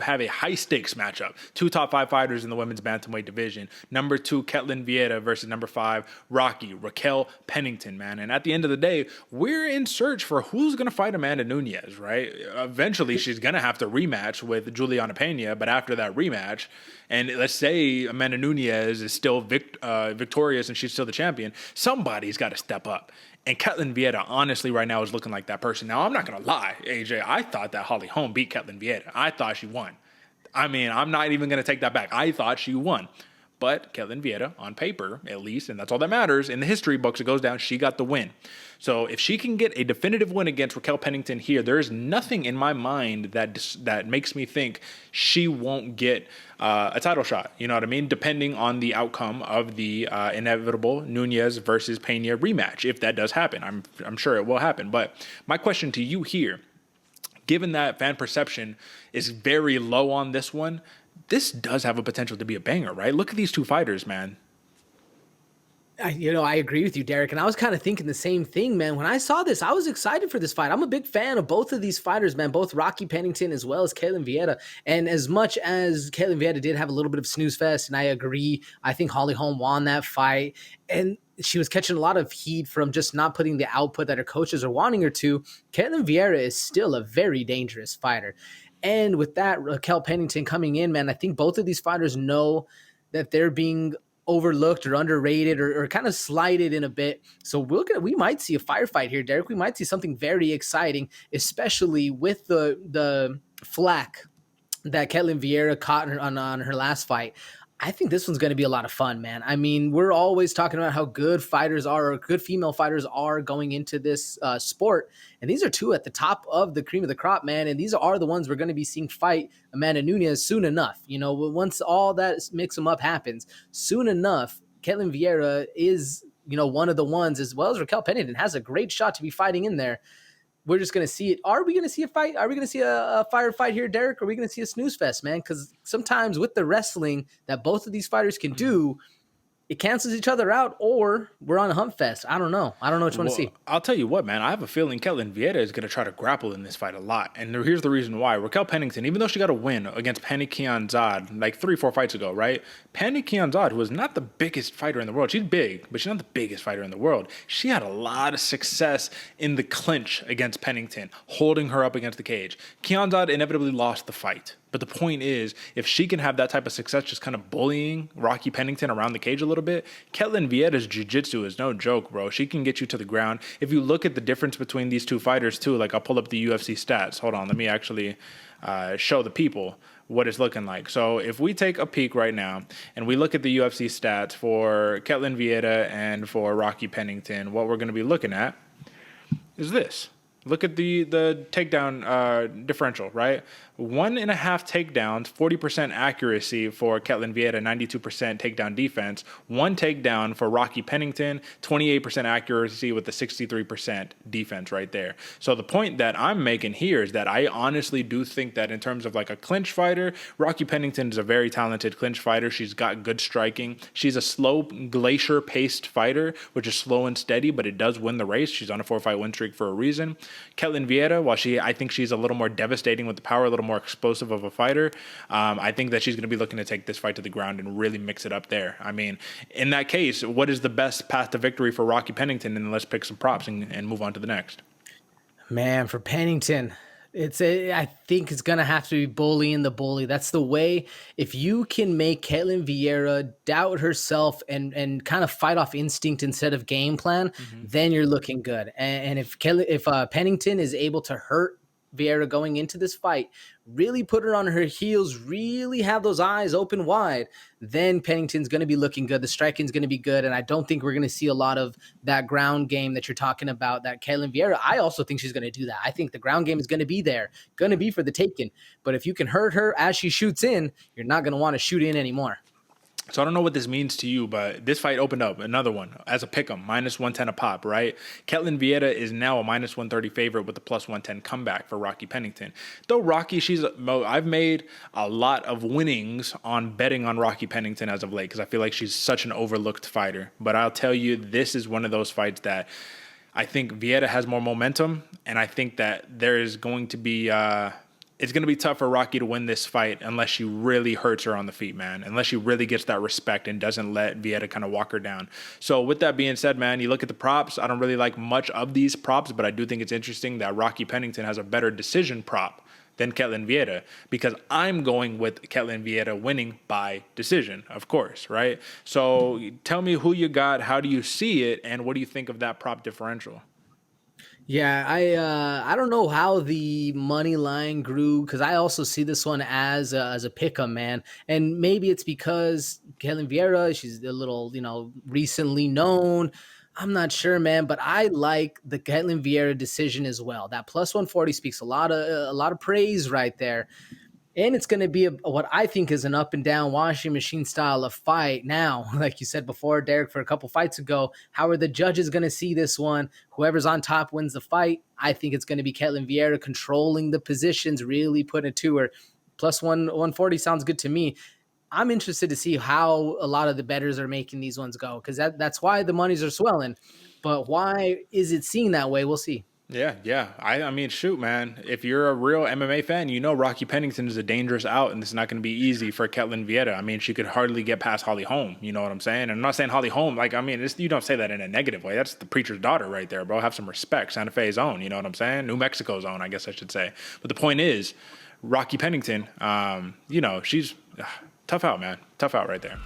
have a high stakes matchup. Two top 5 fighters in the women's bantamweight division. Number 2, Ketlen Vieira versus number 5, Raquel Pennington, man. And at the end of the day, we're in search for who's going to fight Amanda Nunes, right? Eventually, she's going to have to rematch with Juliana Pena, but after that rematch, and let's say Amanda Nunes is still victorious and she's still the champion, somebody's got to step up. And Ketlen Vieira, honestly, right now is looking like that person. Now, I'm not going to lie, AJ. I thought that Holly Holm beat Ketlen Vieira. I thought she won. I mean, I'm not even going to take that back. I thought she won. But Ketlen Vieira, on paper, at least, and that's all that matters, in the history books, it goes down, she got the win. So if she can get a definitive win against Raquel Pennington here, there is nothing in my mind that makes me think she won't get a title shot. You know what I mean? Depending on the outcome of the inevitable Nunes versus Pena rematch, if that does happen. I'm sure it will happen. But my question to you here, given that fan perception is very low on this one, this does have a potential to be a banger, right? Look at these two fighters, man. I agree with you, Derek. And I was kind of thinking the same thing, man. When I saw this, I was excited for this fight. I'm a big fan of both of these fighters, man, both Raquel Pennington as well as Ketlen Vieira. And as much as Ketlen Vieira did have a little bit of snooze fest, and I agree, I think Holly Holm won that fight. And she was catching a lot of heat from just not putting the output that her coaches are wanting her to. Ketlen Vieira is still a very dangerous fighter. And with that, Raquel Pennington coming in, man, I think both of these fighters know that they're being overlooked or underrated or kind of slighted in a bit. So we might see a firefight here, Derek. We might see something very exciting, especially with the flack that Ketlen Vieira caught on her last fight. I think this one's going to be a lot of fun, man. I mean, we're always talking about how good fighters are, or good female fighters are going into this sport. And these are two at the top of the cream of the crop, man. And these are the ones we're going to be seeing fight Amanda Nunes soon enough. You know, once all that mix them up happens, soon enough, Ketlen Vieira is, one of the ones, as well as Raquel Pennington, has a great shot to be fighting in there. We're just going to see it. Are we going to see a fight? Are we going to see a firefight here, Derek? Or are we going to see a snooze fest, man? Because sometimes with the wrestling that both of these fighters can do, it cancels each other out, or we're on a hump fest. I don't know. I don't know what you want to see. I'll tell you what, man. I have a feeling Ketlen Vieira is going to try to grapple in this fight a lot. And here's the reason why. Raquel Pennington, even though she got a win against Pannie Kianzad like 3-4 fights ago, right? Pannie Kianzad, who was not the biggest fighter in the world. She's big, but she's not the biggest fighter in the world. She had a lot of success in the clinch against Pennington, holding her up against the cage. Kianzad inevitably lost the fight. But the point is, if she can have that type of success just kind of bullying Raquel Pennington around the cage a little bit, Ketlen Vieira's jiu-jitsu is no joke, bro. She can get you to the ground. If you look at the difference between these two fighters, too, like I'll pull up the UFC stats. Hold on, let me actually show the people what it's looking like. So if we take a peek right now and we look at the UFC stats for Ketlen Vieira and for Raquel Pennington, what we're going to be looking at is this. Look at the takedown differential, right? 1.5 takedowns, 40% accuracy for Ketlen Vieira, 92% takedown defense. 1 takedown for Raquel Pennington, 28% accuracy with the 63% defense right there. So the point that I'm making here is that I honestly do think that in terms of like a clinch fighter, Raquel Pennington is a very talented clinch fighter. She's got good striking. She's a slow glacier-paced fighter, which is slow and steady, but it does win the race. She's on a 4-fight win streak for a reason. Ketlen Vieira, while I think she's a little more devastating with the power, a little more explosive of a fighter, I think that she's going to be looking to take this fight to the ground and really mix it up there. I mean, in that case, what is the best path to victory for Raquel Pennington? And let's pick some props and move on to the next. Man, for Pennington, I think it's gonna have to be bullying the bully. That's the way. If you can make Ketlen Vieira doubt herself and kind of fight off instinct instead of game plan, then you're looking good. And if Pennington is able to hurt Vieira going into this fight, really put her on her heels, really have those eyes open wide, then Pennington's going to be looking good. The striking's going to be good. And I don't think we're going to see a lot of that ground game that you're talking about, that Ketlen Vieira. I also think she's going to do that. I think the ground game is going to be there, going to be for the taking. But if you can hurt her as she shoots in, you're not going to want to shoot in anymore. So I don't know what this means to you, but this fight opened up another one as a pick'em, -110 a pop, right? Ketlen Vieira is now a -130 favorite with a +110 comeback for Raquel Pennington. Though Rocky, I've made a lot of winnings on betting on Raquel Pennington as of late because I feel like she's such an overlooked fighter. But I'll tell you, this is one of those fights that I think Vieira has more momentum, and I think that there is going to be it's going to be tough for Rocky to win this fight unless she really hurts her on the feet, man. Unless she really gets that respect and doesn't let Vieira kind of walk her down. So with that being said, man, you look at the props. I don't really like much of these props, but I do think it's interesting that Rocky Pennington has a better decision prop than Ketlen Vieira, because I'm going with Ketlen Vieira winning by decision, of course, right? So tell me who you got, how do you see it, and what do you think of that prop differential? Yeah, I don't know how the money line grew because I also see this one as a pick 'em, man, and maybe it's because Kellen Vieira, she's a little recently known. I'm not sure, man, but I like the Ketlen Vieira decision as well. That plus 140 speaks a lot of praise right there. And it's going to be what I think is an up and down washing machine style of fight. Now, like you said before, Derek, for a couple fights ago, how are the judges going to see this one? Whoever's on top wins the fight. I think it's going to be Ketlen Vieira controlling the positions, really putting it to her. Plus 140 sounds good to me. I'm interested to see how a lot of the bettors are making these ones go because that's why the monies are swelling. But why is it seen that way? We'll see. Yeah, yeah. I mean, shoot, man. If you're a real MMA fan, you know Rocky Pennington is a dangerous out, and it's not going to be easy for Ketlen Vieira. I mean, she could hardly get past Holly Holm. You know what I'm saying? And I'm not saying Holly Holm. Like, I mean, you don't say that in a negative way. That's the preacher's daughter right there, bro. Have some respect. Santa Fe's own. You know what I'm saying? New Mexico's own, I guess I should say. But the point is, Rocky Pennington, she's tough out, man. Tough out right there.